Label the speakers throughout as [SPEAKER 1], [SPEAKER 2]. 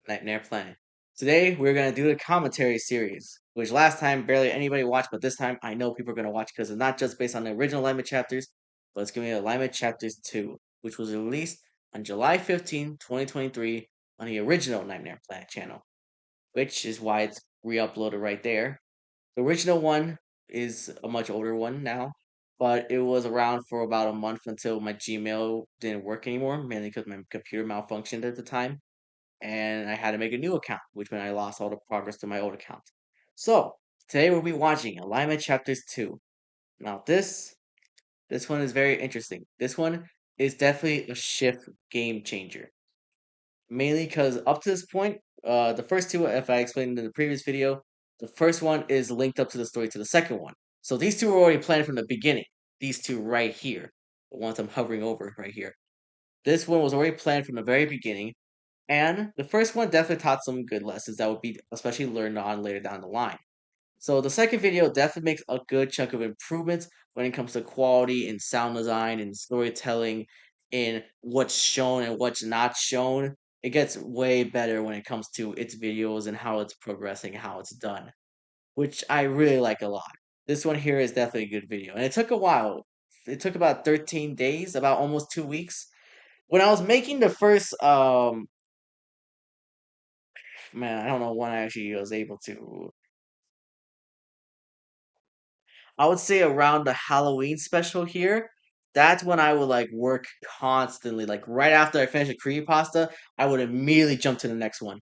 [SPEAKER 1] Nightmare Planet. Today we're gonna do the commentary series, which last time barely anybody watched, but this time I know people are gonna watch because it's not just based on the original Alignment chapters, but it's gonna be Alignment Chapters 2, which was released on July 15, 2023 on the original Nightmare Planet channel, which is why it's re-uploaded right there. The original one is a much older one now, but it was around for about a month until my Gmail didn't work anymore, mainly because my computer malfunctioned at the time and I had to make a new account, which meant I lost all the progress to my old account. So today we'll be watching Alignment Chapters 2. Now this one is very interesting. This one is definitely a shift game changer. Mainly because up to this point, the first two, if I explained in the previous video, the first one is linked up to the story to the second one. So these two were already planned from the beginning. These two right here, the ones I'm hovering over right here. This one was already planned from the very beginning, and the first one definitely taught some good lessons that would be especially learned on later down the line. So the second video definitely makes a good chunk of improvements when it comes to quality in sound design and storytelling, in what's shown and what's not shown. It gets way better when it comes to its videos and how it's progressing, how it's done, which I really like a lot. This one here is definitely a good video, and it took a while. It took about 13 days, about almost 2 weeks. When I was making the first man, I don't know when I actually was able to. I would say around the Halloween special here. That's when I would like work constantly. Like right after I finish a creepypasta, I would immediately jump to the next one.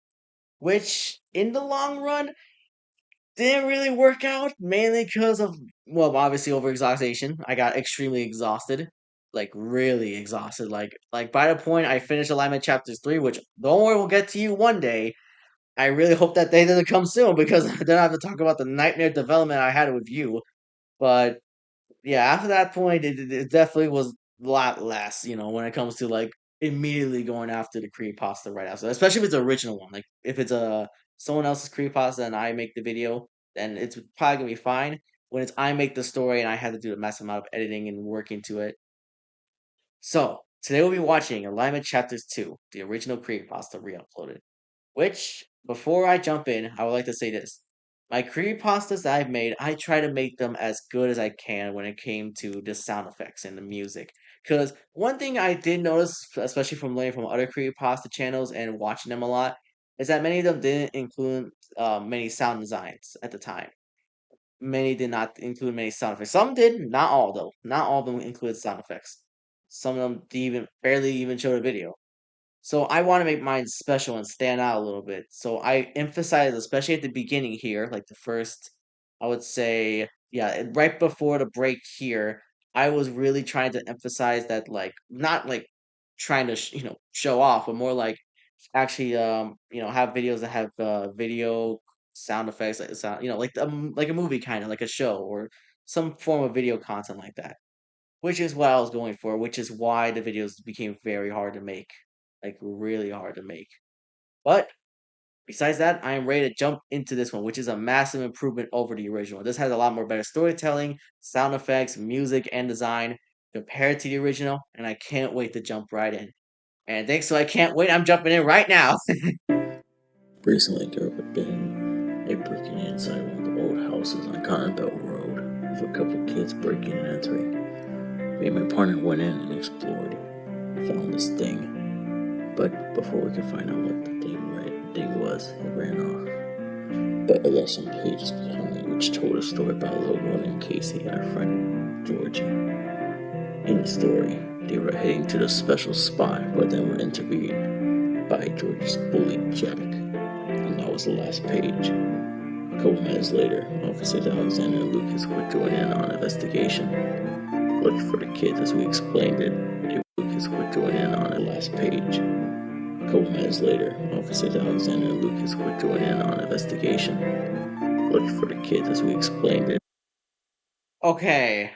[SPEAKER 1] Which in the long run didn't really work out, mainly because of well, obviously overexhaustion. I got extremely exhausted. Like really exhausted. Like by the point I finished Alignment Chapters 3, which don't worry, we'll get to you one day. I really hope that day doesn't come soon because then I have to talk about the nightmare development I had with you. But yeah, after that point, it definitely was a lot less, when it comes to like immediately going after the creepypasta right after, especially if it's the original one. Like if it's someone else's creepypasta and I make the video, then it's probably gonna be fine. When it's I make the story and I had to do a massive amount of editing and work into it. So today we'll be watching Alignment Chapters 2, the original creepypasta re-uploaded. Which, before I jump in, I would like to say this. My creepypastas that I've made, I try to make them as good as I can when it came to the sound effects and the music. Because one thing I did notice, especially from learning from other creepypasta channels and watching them a lot, is that many of them didn't include many sound designs at the time. Many did not include many sound effects. Some did, not all though. Not all of them included sound effects. Some of them even barely even showed a video. So I want to make mine special and stand out a little bit. So I emphasize, especially at the beginning here, like the first, I would say, yeah, right before the break here, I was really trying to emphasize that, like, not like trying to, show off, but more like actually, have videos that have video sound effects, like sound, like a movie kind of like a show or some form of video content like that, which is what I was going for, which is why the videos became very hard to make, like really hard to make. But besides that, I am ready to jump into this one, which is a massive improvement over the original. This has a lot more better storytelling, sound effects, music, and design compared to the original, and I can't wait to jump right in. And thanks to I can't wait, I'm jumping in right now.
[SPEAKER 2] Recently, there had been a breaking inside one of the old houses on Cotton Belt Road with a couple kids breaking and entering. Me and my partner went in and explored, found this thing. But before we could find out what the thing was, it ran off. But I left some pages behind which told a story about a little girl named Casey and her friend Georgie. In the story, they were heading to the special spot, but then were intervened by Georgie's bully Jack. And that was the last page. A couple minutes later, officers Alexander and Lucas would join in on an investigation. Looking for the kids as we explained it. Lucas would join in on the last page. A couple minutes later, officers Alexander and Lucas would join in on an investigation. Looking for the kids as we explained it.
[SPEAKER 1] Okay,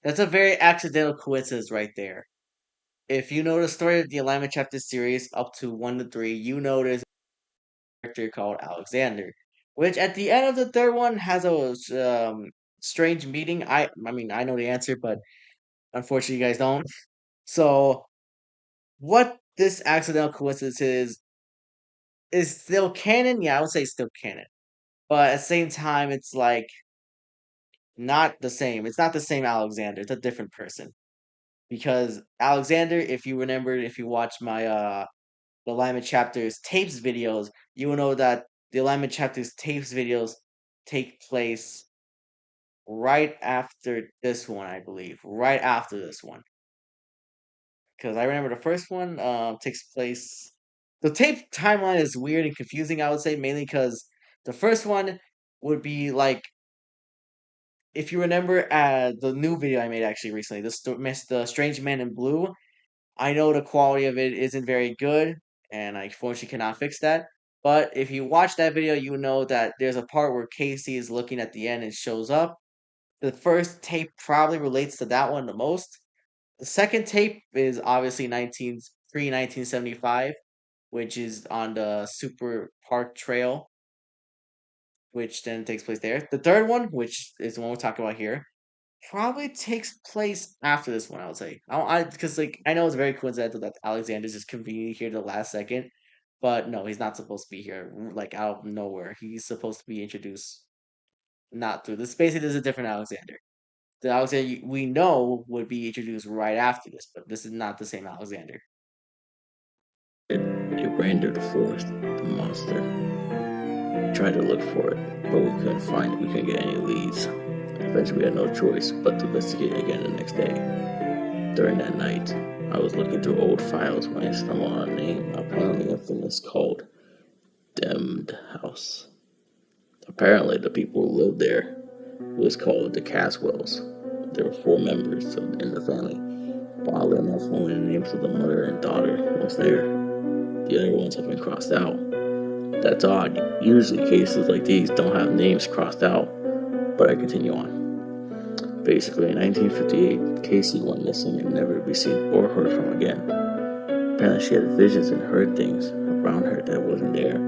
[SPEAKER 1] that's a very accidental coincidence right there. If you know the story of the Alignment Chapter series up to 1 to 3, you notice a character called Alexander, which at the end of the third one has a strange meeting. I mean, I know the answer, but unfortunately, you guys don't. So, what this accidental coincidence is, is still canon. Yeah, I would say still canon. But at the same time, it's like not the same. It's not the same Alexander. It's a different person. Because Alexander, if you remember, if you watch my the alignment chapters tapes videos, you will know that the alignment chapters tapes videos take place right after this one, I believe. Right after this one. Because I remember the first one takes place. The tape timeline is weird and confusing, I would say, mainly because the first one would be like, if you remember the new video I made actually recently, the Strange Man in Blue. I know the quality of it isn't very good, and I unfortunately cannot fix that. But if you watch that video, you know that there's a part where Casey is looking at the end and shows up. The first tape probably relates to that one the most. The second tape is obviously 1975, which is on the Super Park Trail, which then takes place there. The third one, which is the one we're talking about here, probably takes place after this one. I would say, because like I know it's very coincidental that Alexander's just conveniently here the last second, but no, he's not supposed to be here. Like out of nowhere, he's supposed to be introduced not through this. Basically, there's a different Alexander. The Alexander we know would be introduced right after this, but this is not the same Alexander.
[SPEAKER 2] It ran through the forest, the monster. We tried to look for it, but we couldn't find it. We couldn't get any leads. Eventually, we had no choice but to investigate again the next day. During that night, I was looking through old files when I stumbled on a name apparently infamous called Demmed House. Apparently, the people who lived there was called the Caswells. There were 4 members in the family. But oddly enough, only the names of the mother and daughter was there. The other ones have been crossed out. That's odd. Usually cases like these don't have names crossed out. But I continue on. Basically, in 1958, Casey went missing and never to be seen or heard from again. Apparently, she had visions and heard things around her that wasn't there.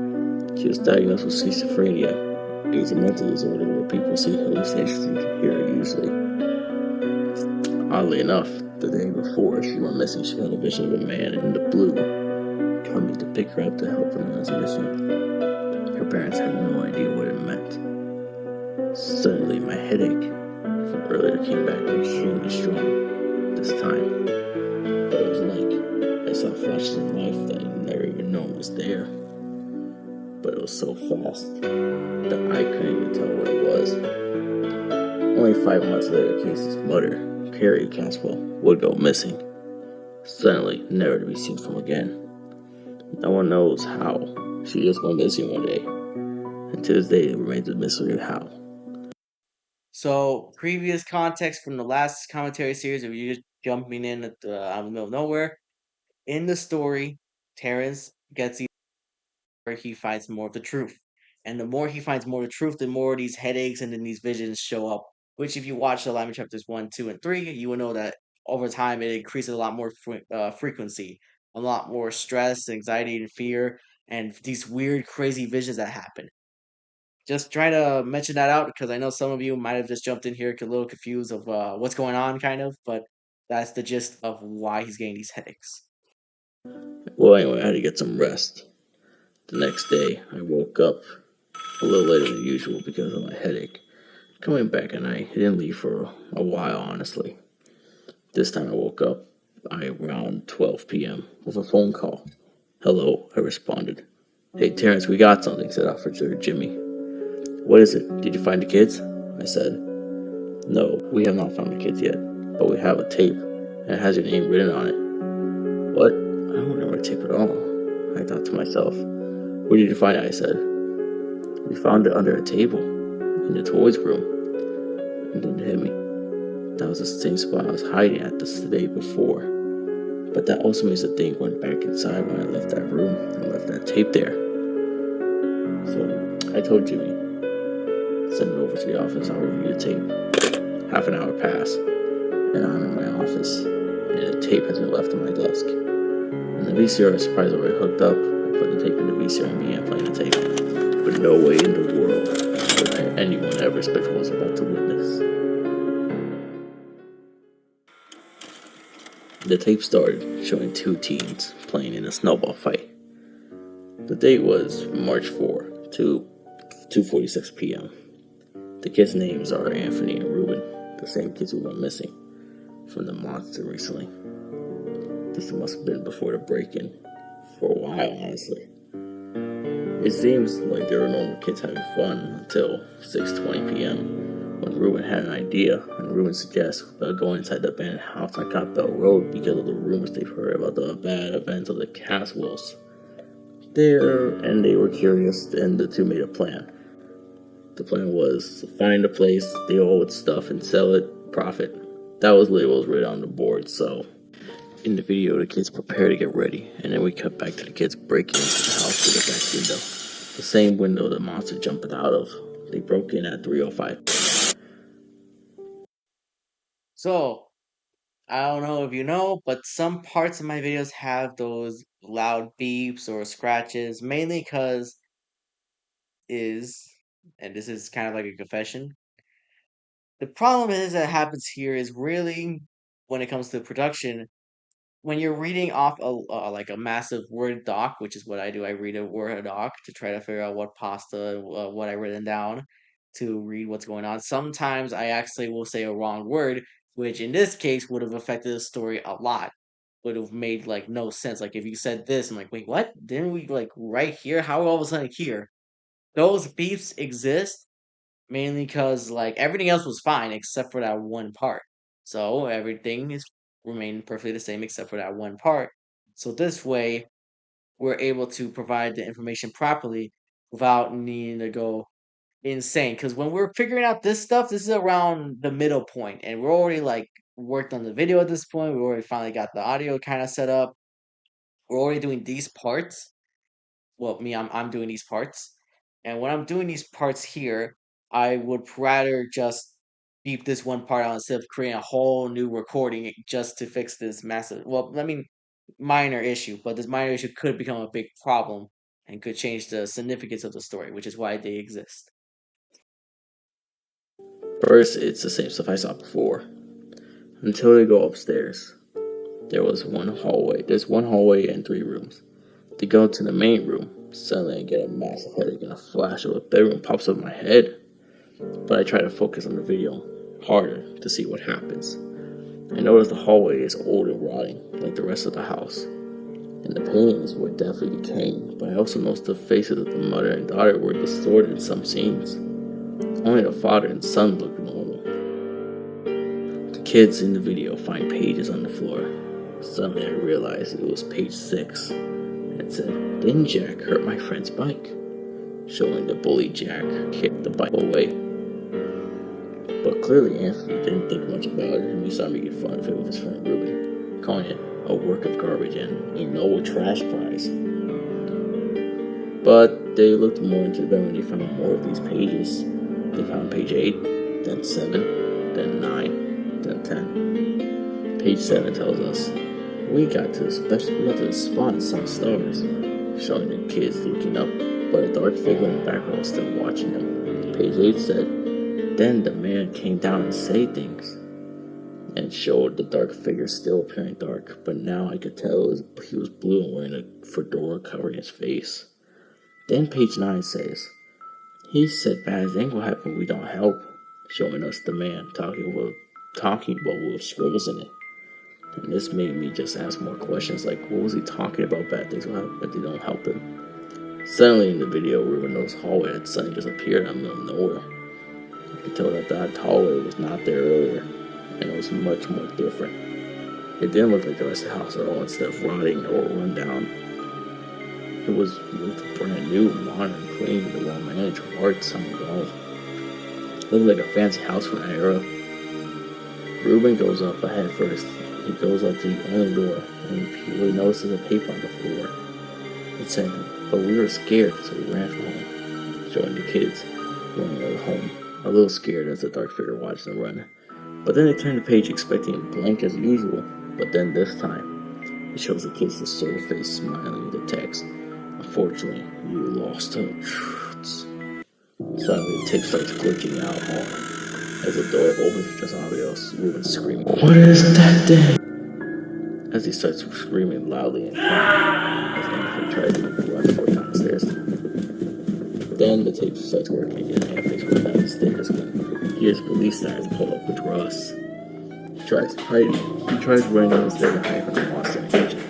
[SPEAKER 2] She was diagnosed with schizophrenia, a mental disorder where people see hallucinations and can hear it easily. Oddly enough, the day before she went missing, she had a vision of a man in the blue coming to pick her up to help her in his mission. Her parents had no idea what it meant. Suddenly, my headache from earlier came back extremely strong this time. But it was like I saw flashes of life that I'd never even known was there. But it was so fast that I couldn't even tell what it was. Only 5 months later, Casey's mother, Carrie Caswell, would go missing. Suddenly, never to be seen from again. No one knows how. She just went missing one day. And to this day, it remains a mystery how.
[SPEAKER 1] So, previous context from the last commentary series, if you're just jumping in out of the middle of nowhere, in the story, Terrence gets where he finds more of the truth. And the more he finds more of the truth, the more these headaches and then these visions show up. Which, if you watch the alignment chapters 1, 2, and 3, you will know that over time it increases a lot more frequency, a lot more stress, anxiety, and fear, and these weird, crazy visions that happen. Just trying to mention that out because I know some of you might have just jumped in here a little confused of what's going on, kind of, but that's the gist of why he's getting these headaches.
[SPEAKER 2] Well, anyway, I had to get some rest. The next day, I woke up a little later than usual because of my headache. Coming back, and I didn't leave for a while, honestly. This time I woke up around 12 p.m. with a phone call. Hello, I responded. Hey, Terrence, we got something, said Officer Jimmy. What is it? Did you find the kids? I said. No, we have not found the kids yet, but we have a tape, and it has your name written on it. What? I don't remember a tape at all. I thought to myself. Where did you find it? I said. We found it under a table, in the toys room. And then it hit me. That was the same spot I was hiding at the day before. But that also means the thing went back inside when I left that room and left that tape there. So I told Jimmy, send it over to the office, I'll review the tape. Half an hour passed, and I'm in my office, and the tape has been left on my desk. And the VCR is surprisingly already hooked up. I put the tape in the VCR and began playing the tape. But no way in the world would anyone ever expect what I was about to witness. The tape started showing 2 teens playing in a snowball fight. The date was March 4 to 2:46 p.m. The kids' names are Anthony and Ruben, the same kids who went missing from the monster recently. This must have been before the break-in, for a while, honestly. It seems like they were normal kids having fun until 6:20 p.m. when Ruben had an idea, and Ruben suggests about going inside the abandoned house on Cotbell Road because of the rumors they've heard about the bad events of the Caswells. They were curious, and the two made a plan. The plan was to find a place, steal all its stuff, and sell it, profit. That was labels written on the board, so in the video, the kids prepare to get ready, and then we cut back to the kids breaking into the house through the back window. The same window the monster jumped out of. They broke in at 3:05.
[SPEAKER 1] So, I don't know if you know, but some parts of my videos have those loud beeps or scratches, mainly because and this is kind of like a confession. The problem is that happens here is really when it comes to production, when you're reading off like a massive Word doc, which is what I do. I read a Word doc to try to figure out what pasta, what I've written down to read what's going on. Sometimes I actually will say a wrong word, which in this case would have affected the story a lot. Would have made like no sense. Like if you said this, I'm like, wait, what? Didn't we like right here? How are we all of a sudden here? Those beefs exist mainly because like everything else was fine except for that one part. So everything is remained perfectly the same except for that one part. So this way, we're able to provide the information properly without needing to go insane. Because when we're figuring out this stuff, this is around the middle point, and we're already like worked on the video at this point. We already finally got the audio kind of set up. We're already doing these parts. Well, me, I'm doing these parts, and when I'm doing these parts here, I would rather just beep this one part out instead of creating a whole new recording just to fix this massive. Well, I mean, minor issue, but this minor issue could become a big problem and could change the significance of the story, which is why they exist.
[SPEAKER 2] First, it's the same stuff I saw before. Until they go upstairs. There's one hallway and 3 rooms. They go to the main room. Suddenly I get a massive headache and a flash of a bedroom pops up in my head. But I try to focus on the video harder to see what happens. I notice the hallway is old and rotting, like the rest of the house. And the paintings were definitely decaying, but I also noticed the faces of the mother and daughter were distorted in some scenes. Only the father and son looked normal. The kids in the video find pages on the floor. Suddenly I realized it was page 6. It said, "Didn't Jack hurt my friend's bike?" Showing the bully Jack kicked the bike away. But clearly Anthony didn't think much about it, and he started making fun of it with his friend Ruben, calling it a work of garbage and a Nobel trash prize. But they looked more into them when they found more of these pages. They found page 8, then 7, then 9, then 10. Page 7 tells us, "We got to the spot and saw stars," showing the kids looking up, but a dark figure in the background was still watching them. Page 8 said, "Then the man came down and said things," and showed the dark figure still appearing dark, but now I could tell he was blue and wearing a fedora covering his face. Then page 9 says, "He said bad things will happen if we don't help," showing us the man talking about with scribbles in it. And this made me just ask more questions like, what was he talking about bad things will happen if they don't help him? Suddenly in the video, Ruben's hallway had suddenly just appeared out of the middle of nowhere. I could tell that hallway was not there earlier, and it was much more different. It didn't look like the rest of the house at all. Instead of rotting or run down, it looked brand new, modern, clean, with well managed, arts on the walls. It looked like a fancy house from that era. Ruben goes up ahead first. He goes up to the only door, and he notices a paper on the floor. It said, "But we were scared, so we ran from home," showing the kids running home, a little scared as the dark figure watched them run. But then they turned the page expecting a blank as usual, but then this time, it shows the kids the soul face smiling with the text, "Unfortunately, you lost the truths." Suddenly the tape starts glitching out hard. As the door opens with just audio, Ruben screaming, "What is that thing?" As he starts screaming loudly and crying, as Anthony tries to run 4 times. Then the tape starts working again. Anthony's running down the stairs when he hears police sirens pull up, which were us. He tries hiding. He tries running down the stairs and hiding from the monster in the kitchen.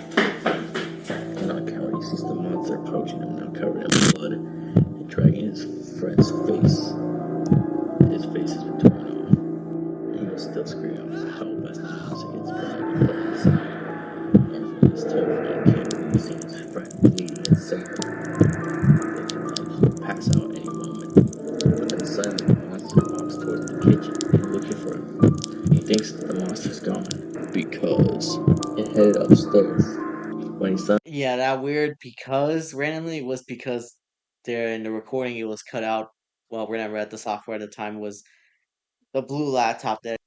[SPEAKER 2] And on camera, he sees the monster approaching him, now covered in blood and dragging his friend's face. His face has been torn off. And he was still screaming out for help as the monster gets back and blood inside. Anthony is terrified and can't see his friend bleeding and sick. Thinking like he'll pass out any moment. But then suddenly the monster walks towards the kitchen and looking for him. He thinks that the monster's gone because it headed upstairs. When he suddenly
[SPEAKER 1] Yeah, that weird because randomly was because there in the recording it was cut out. Well, we're never at the software at the time was the blue laptop that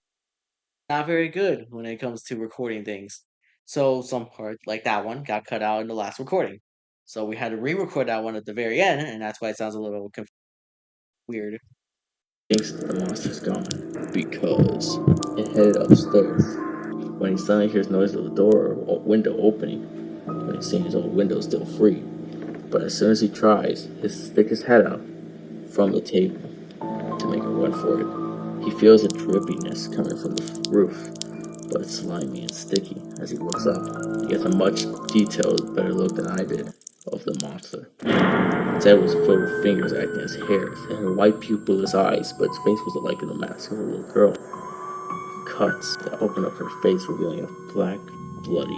[SPEAKER 1] not very good when it comes to recording things. So some part like that one got cut out in the last recording. So we had to re-record that one at the very end, and that's why it sounds a little weird.
[SPEAKER 2] thinks that the monster's gone because it headed upstairs. When he suddenly hears noise of the door or window opening, when he's seeing his own window still free. But as soon as he tries, he sticks his head out from the table to make a run for it. He feels a drippiness coming from the roof, but it's slimy and sticky. As he looks up, he gets a much detailed, better look than I did of the monster. His head was filled with fingers acting as hairs, and white pupilless eyes, but his face was like the mask of a little girl. Cuts that opened up her face, revealing a black, bloody,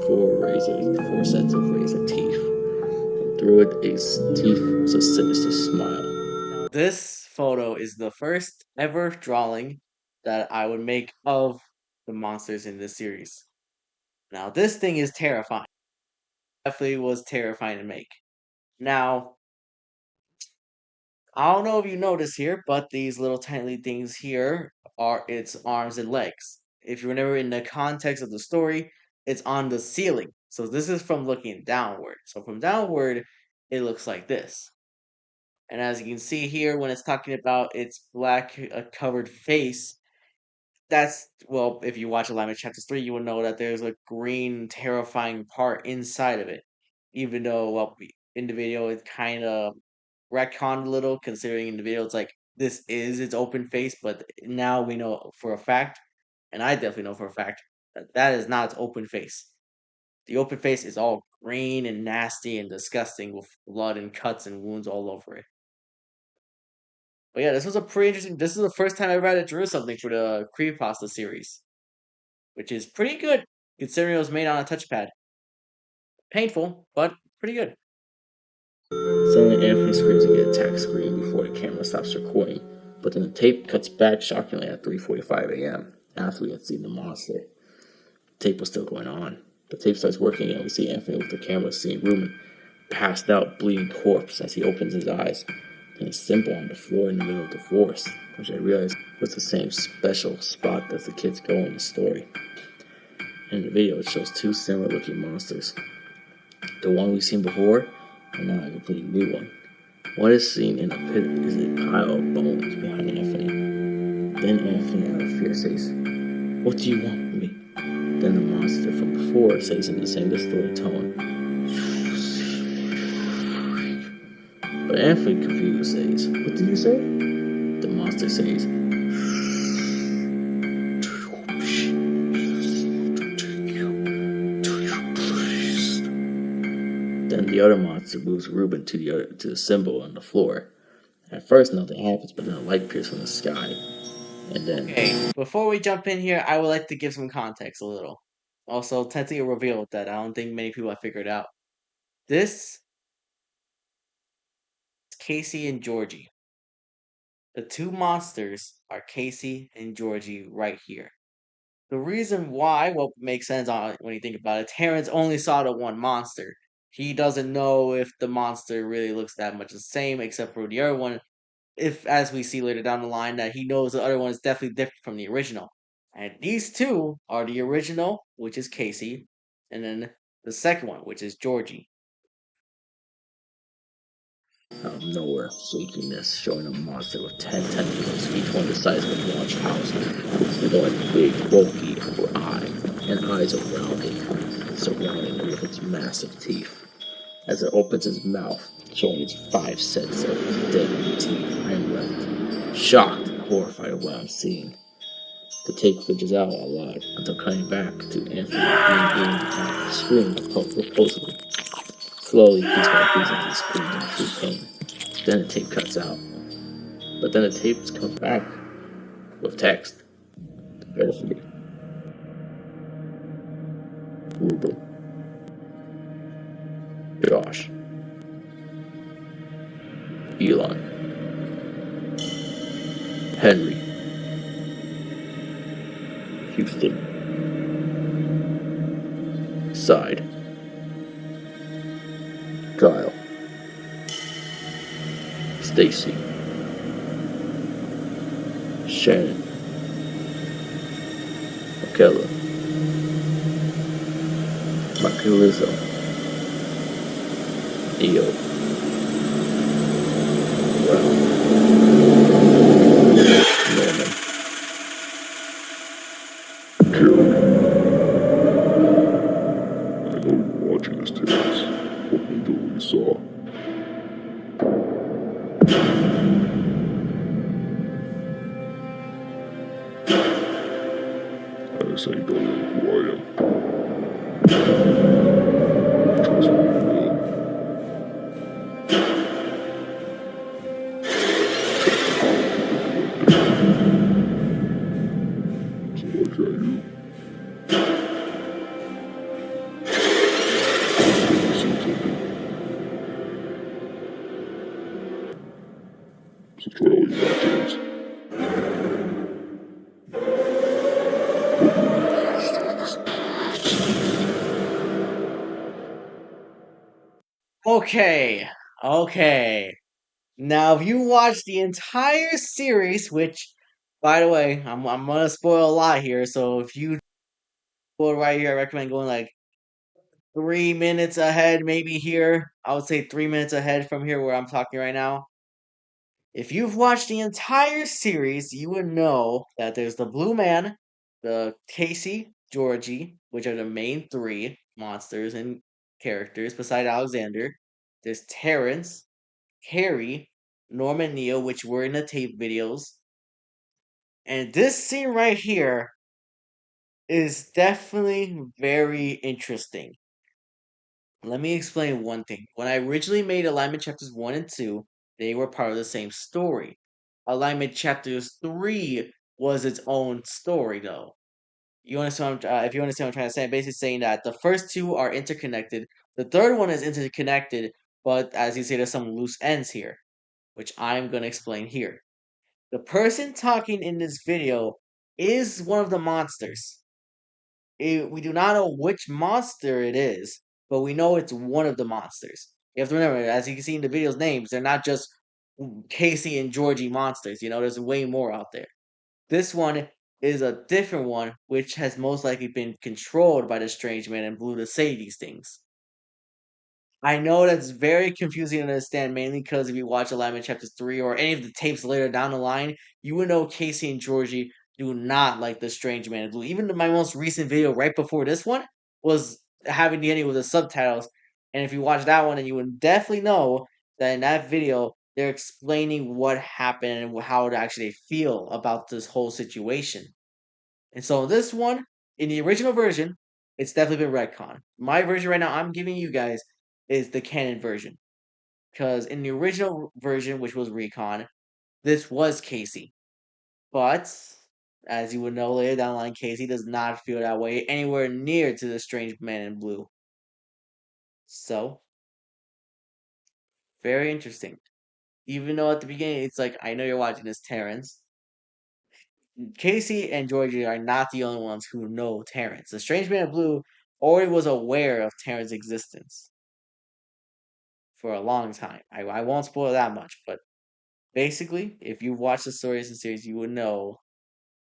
[SPEAKER 2] four sets of razor teeth. And through it, his teeth was a sinister smile.
[SPEAKER 1] This photo is the first ever drawing that I would make of the monsters in this series. Now, this thing is terrifying. Definitely was terrifying to make. Now, I don't know if you notice here, but these little tiny things here are its arms and legs. If you remember in the context of the story, it's on the ceiling. So this is from looking downward. So from downward, it looks like this. And as you can see here, when it's talking about its black covered face, that's well, if you watch Alignment Chapters 3, you will know that there's a green, terrifying part inside of it. Even though, well, in the video, it kind of retconned a little, considering in the video it's like this is its open face, but now we know for a fact, and I definitely know for a fact, that that is not its open face. The open face is all green and nasty and disgusting with blood and cuts and wounds all over it. But yeah, this was a pretty interesting. This is the first time I ever had to draw something for the Creepypasta series, which is pretty good considering it was made on a touchpad. Painful, but pretty good.
[SPEAKER 2] Suddenly, Anthony screams and gets attack scream before the camera stops recording. But then the tape cuts back shockingly at 3:45 a.m. after we had seen the monster. The tape was still going on. The tape starts working and we see Anthony with the camera seeing Ruben passed out, bleeding corpse as he opens his eyes. And a symbol on the floor in the middle of the forest, which I realized was the same special spot that the kids go in the story. In the video, it shows two similar looking monsters. The one we've seen before, and now a completely new one. What is seen in the pit is a pile of bones behind Anthony. Then Anthony, out of fear, says, "What do you want from me?" Then the monster from before says in the same distorted tone. But Anthony, confused, says, "What did you say?" The monster says, Then the other monster moves Ruben to the symbol on the floor. At first, nothing happens, but then a light appears from the sky, and then
[SPEAKER 1] Okay, before we jump in here, I would like to give some context a little. Also, technically a reveal that I don't think many people have figured out. This is Casey and Georgie. The two monsters are Casey and Georgie right here. The reason why, well, makes sense when you think about it. Terrence only saw the one monster. He doesn't know if the monster really looks that much the same, except for the other one. If, as we see later down the line, that he knows the other one is definitely different from the original. And these two are the original, which is Casey, and then the second one, which is Georgie.
[SPEAKER 2] out of nowhere, shakiness, showing a monster with 10 tentacles, each one the size of a large house, with one big, bulky upper eye, and eyes around it, surrounding it with its massive teeth. As it opens its mouth, showing its 5 sets of deadly teeth. I am left shocked and horrified at what I'm seeing. The tape glitches out a lot until cutting back to Anthony being aimed at, screaming repulsively. Slowly, piece by piece, Anthony screams in true pain. Then the tape cuts out. But then the tape comes back with text. Verify. Ruben. Josh. Elon. Henry. Houston. Side. Kyle. Stacy. Shannon. Michaela. Michaelizzo. Neo. Well. Norman. Carrie. I know you were watching this, Terrence. Hope you enjoyed what you saw. I just ain't don't know who I am. Trust me, you will. So what's that you? You see something? So try all you got, Terrence.
[SPEAKER 1] Okay, okay. Now, if you watch the entire series, which, by the way, I'm gonna spoil a lot here. So if you spoil right here, I recommend going like 3 minutes ahead, maybe here. I would say 3 minutes ahead from here where I'm talking right now. If you've watched the entire series, you would know that there's the Blue Man, the Casey, Georgie, which are the main three monsters and characters beside Alexander. There's Terrence, Harry, Norman, Neo, which were in the tape videos. And this scene right here is definitely very interesting. Let me explain one thing. When I originally made Alignment Chapters 1 and 2, they were part of the same story. Alignment Chapters 3 was its own story, though. You understand? If you understand what I'm trying to say, I'm basically saying that the first two are interconnected. The third one is interconnected, but as you say, there's some loose ends here, which I'm going to explain here. The person talking in this video is one of the monsters. We do not know which monster it is, but we know it's one of the monsters. You have to remember, as you can see in the video's names, they're not just Casey and Georgie monsters. You know, there's way more out there. This one is a different one, which has most likely been controlled by the strange man in blue to say these things. I know that's very confusing to understand, mainly because if you watch Alignment Chapters 3 or any of the tapes later down the line, you would know Casey and Georgie do not like the Strange Man in Blue. Even my most recent video right before this one was having the ending with the subtitles. And if you watch that one, then you would definitely know that in that video, they're explaining what happened and how to actually feel about this whole situation. And so this one, in the original version, it's definitely been retconned. My version right now I'm giving you guys is the canon version. Because in the original version, which was Recon, this was Casey. But as you would know later down the line, Casey does not feel that way anywhere near to the strange man in blue. So, very interesting. Even though at the beginning it's like, I know you're watching this, Terrence. Casey and Georgie are not the only ones who know Terrence. The strange man in blue already was aware of Terrence's existence for a long time. I won't spoil that much, but basically, if you watch the stories and series, you would know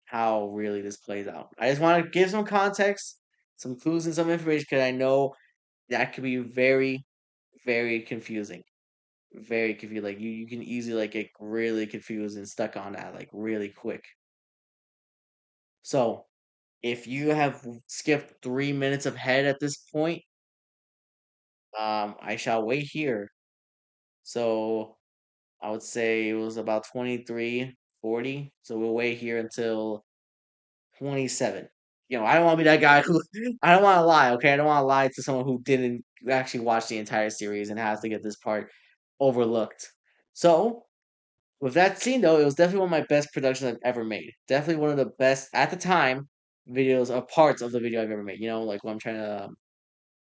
[SPEAKER 1] how really this plays out. I just want to give some context, some clues, and some information because I know that could be very, very confusing. Very confusing. Like you can easily like get really confused and stuck on that like really quick. So if you have skipped 3 minutes ahead at this point, I shall wait here So I would say it was about 23:40. So we'll wait here until 27. I don't want to be that guy who I don't want to lie. Okay, I don't want to lie to someone who didn't actually watch the entire series and has to get this part overlooked. So with that scene though, it was definitely one of my best productions I've ever made. Definitely one of the best at the time videos or parts of the video I've ever made. Like when I'm trying to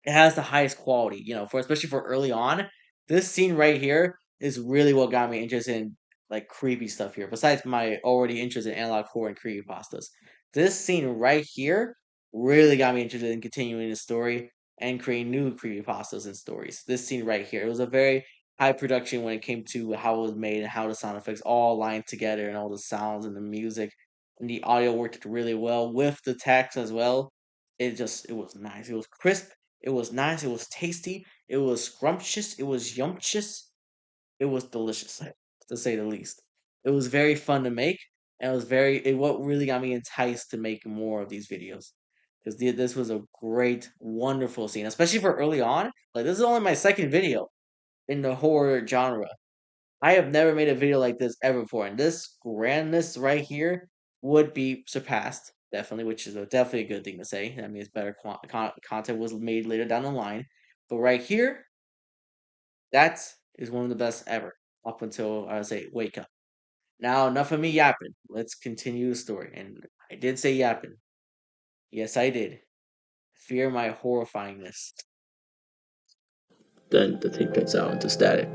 [SPEAKER 1] it has the highest quality, for especially for early on. This scene right here is really what got me interested in like creepy stuff here. Besides my already interest in analog horror and creepypastas, this scene right here really got me interested in continuing the story and creating new creepypastas and stories. This scene right here, it was a very high production when it came to how it was made and how the sound effects all lined together and all the sounds and the music and the audio worked really well with the text as well. It was nice. It was crisp, it was nice, it was tasty, it was scrumptious, it was yumptious, it was delicious, to say the least. It was very fun to make, and what really got me enticed to make more of these videos. Because this was a great, wonderful scene, especially for early on. Like, this is only my second video in the horror genre. I have never made a video like this ever before, and this grandness right here would be surpassed definitely, which is definitely a good thing to say. That means better content was made later down the line, but right here, that is one of the best ever. Up until I would say wake up. Now enough of me yapping. Let's continue the story. And I did say yapping. Yes, I did. Fear my horrifyingness.
[SPEAKER 2] Then the tape gets out into static,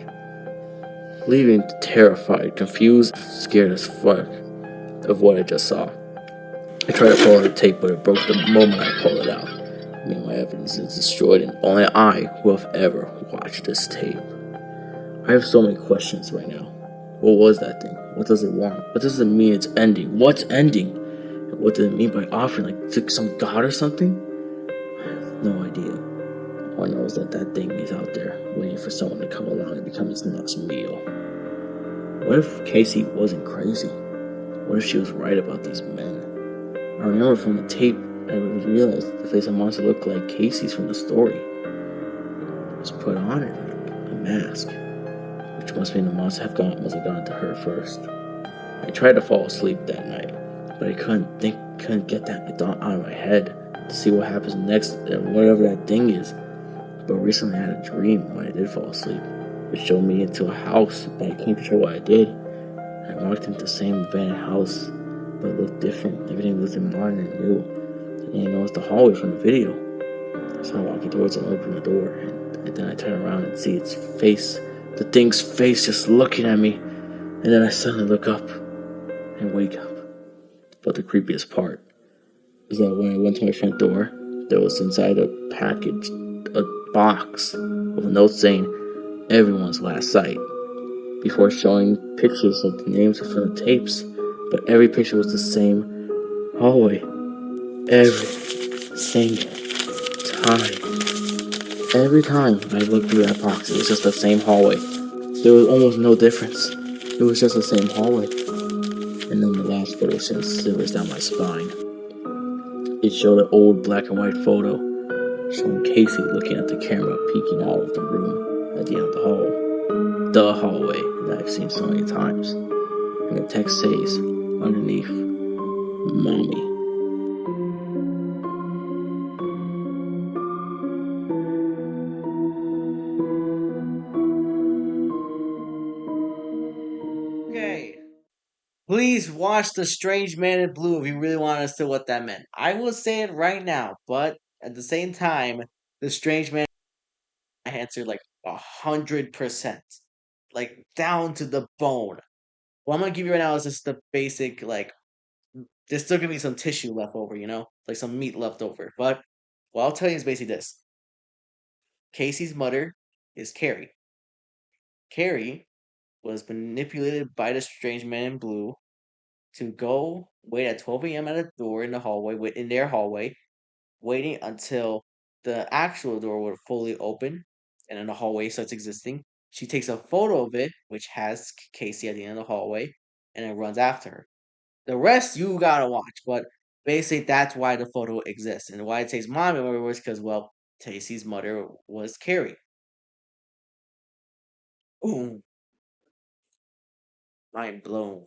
[SPEAKER 2] leaving terrified, confused, scared as fuck of what I just saw. I tried to pull out the tape, but it broke the moment I pulled it out. I mean, my evidence is destroyed, and only I will have ever watched this tape. I have so many questions right now. What was that thing? What does it want? What does it mean it's ending? What's ending? And what does it mean by offering? Like, to some god or something? I have no idea. All I know is that that thing is out there, waiting for someone to come along and become its next meal. What if Casey wasn't crazy? What if she was right about these men? I remember from the tape, I realized the face of the monster looked like Casey's from the story. It was put on it like a mask, which must mean the monster must have gone to her first. I tried to fall asleep that night, but I couldn't get that thought out of my head to see what happens next, whatever that thing is. But recently I had a dream when I did fall asleep. It showed me into a house, but I couldn't control what I did. I walked into the same abandoned house, but it looked different. Everything looked modern and new. And I noticed the hallway from the video. So I walk towards it and open the door, and then I turn around and see its face, the thing's face just looking at me. And then I suddenly look up and wake up. But the creepiest part is that when I went to my front door, there was inside a package, a box with a note saying everyone's last sight, before showing pictures of the names from the tapes. But every picture was the same hallway. Every single time. Every time I looked through that box, it was just the same hallway. There was almost no difference. It was just the same hallway. And then the last photo sent shivers down my spine. It showed an old black and white photo showing Casey looking at the camera, peeking out of the room at the end of the hall. The hallway that I've seen so many times. And the text says underneath, Mommy.
[SPEAKER 1] Okay. Please watch The Strange Man in Blue if you really want to understand what that meant. I will say it right now, but at the same time, The Strange Man I answered like 100%. Like down to the bone. What I'm gonna give you right now is just the basic, like, there's still gonna be some tissue left over, like some meat left over. But what I'll tell you is basically this: Casey's mother is Carrie. Carrie was manipulated by the strange man in blue to go wait at 12 a.m. at a door in the hallway, in their hallway, waiting until the actual door would fully open and then the hallway starts existing. She takes a photo of it, which has Casey at the end of the hallway, and then runs after her. The rest you gotta watch, but basically that's why the photo exists. And why it takes my memory was because, well, Casey's mother was Carrie. Ooh, mind blown.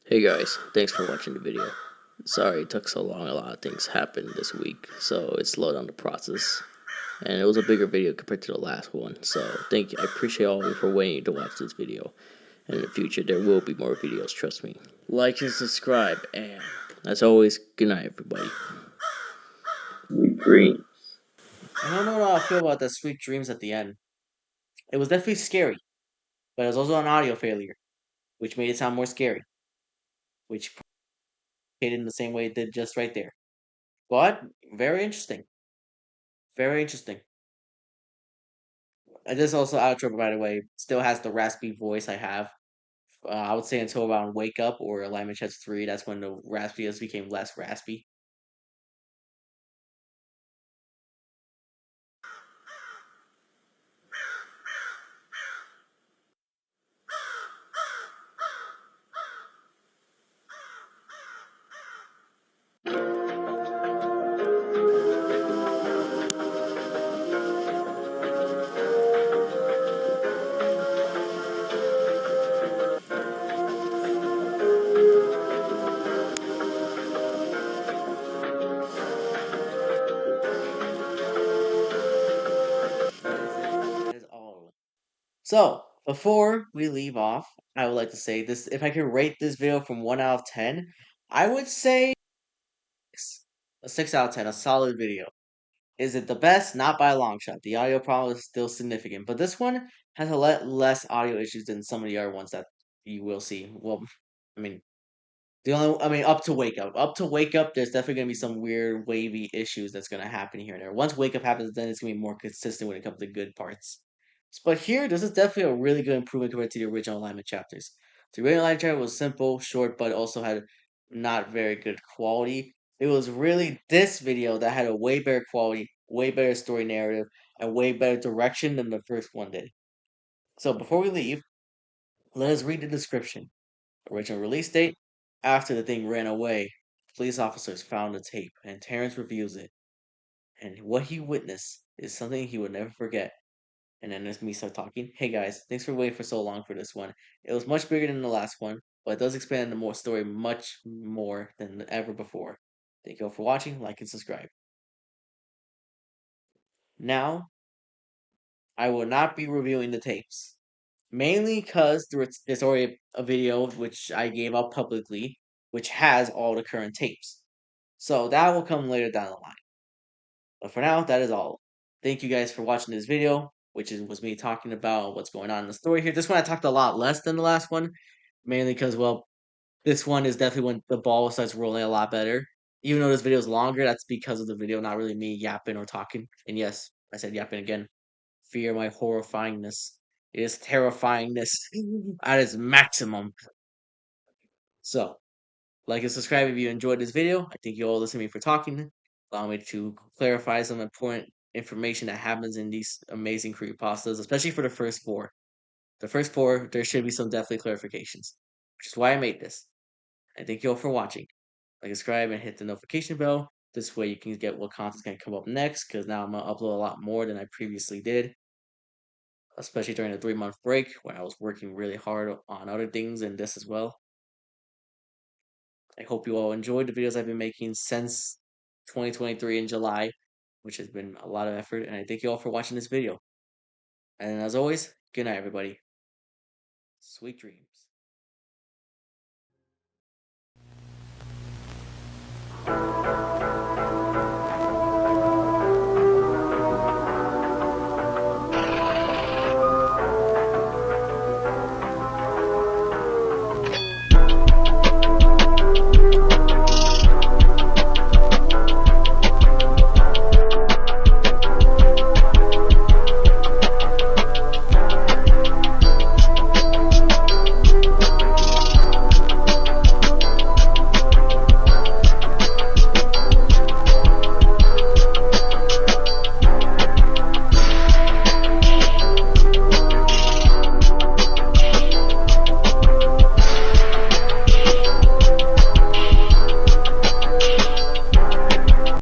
[SPEAKER 2] Hey guys, thanks for watching the video. Sorry it took so long, a lot of things happened this week, so it slowed down the process. And it was a bigger video compared to the last one, so thank you. I appreciate all of you for waiting to watch this video. And in the future, there will be more videos, trust me. Like and subscribe, and as always, good night, everybody. Sweet dreams.
[SPEAKER 1] I don't know how I feel about the sweet dreams at the end. It was definitely scary, but it was also an audio failure, which made it sound more scary, which hit in the same way it did just right there. But very interesting. Very interesting. And this also outro, by the way, still has the raspy voice I have. I would say until around Wake Up or Alignment Chest 3, that's when the raspiness became less raspy. That is all. So, before we leave off, I would like to say this: if I could rate this video from 1 out of 10, I would say a 6 out of 10, a solid video. Is it the best? Not by a long shot. The audio problem is still significant, but this one has a lot less audio issues than some of the other ones that you will see. Well, I mean, up to wake up. Up to wake up, there's definitely gonna be some weird wavy issues that's gonna happen here and there. Once wake up happens, then it's gonna be more consistent when it comes to good parts. But here, this is definitely a really good improvement compared to the original alignment chapters. The original alignment chapter was simple, short, but also had not very good quality. It was really this video that had a way better quality, way better story narrative, and way better direction than the first one did. So before we leave, let us read the description. Original release date: after the thing ran away, police officers found the tape, and Terrence reviews it. And what he witnessed is something he would never forget. And then there's me start talking. Hey guys, thanks for waiting for so long for this one. It was much bigger than the last one, but it does expand the more story much more than ever before. Thank you all for watching, like and subscribe. Now, I will not be reviewing the tapes. Mainly because there's already a video which I gave out publicly, which has all the current tapes. So that will come later down the line. But for now, that is all. Thank you guys for watching this video, which was me talking about what's going on in the story here. This one I talked a lot less than the last one, mainly because, well, this one is definitely when the ball starts rolling a lot better. Even though this video is longer, that's because of the video, not really me yapping or talking. And yes, I said yapping again. Fear my horrifyingness. It is terrifyingness at its maximum. So, like and subscribe if you enjoyed this video. I thank you all listening to me for talking. Allow me to clarify some important information that happens in these amazing creepypastas, especially for the first four. The first four, there should be some definitely clarifications, which is why I made this. I thank you all for watching. Like, subscribe, and hit the notification bell. This way you can get what content's going to come up next, because now I'm going to upload a lot more than I previously did, especially during the 3-month break when I was working really hard on other things and this as well. I hope you all enjoyed the videos I've been making since 2023 in July, which has been a lot of effort, and I thank you all for watching this video. And as always, good night, everybody. Sweet dreams.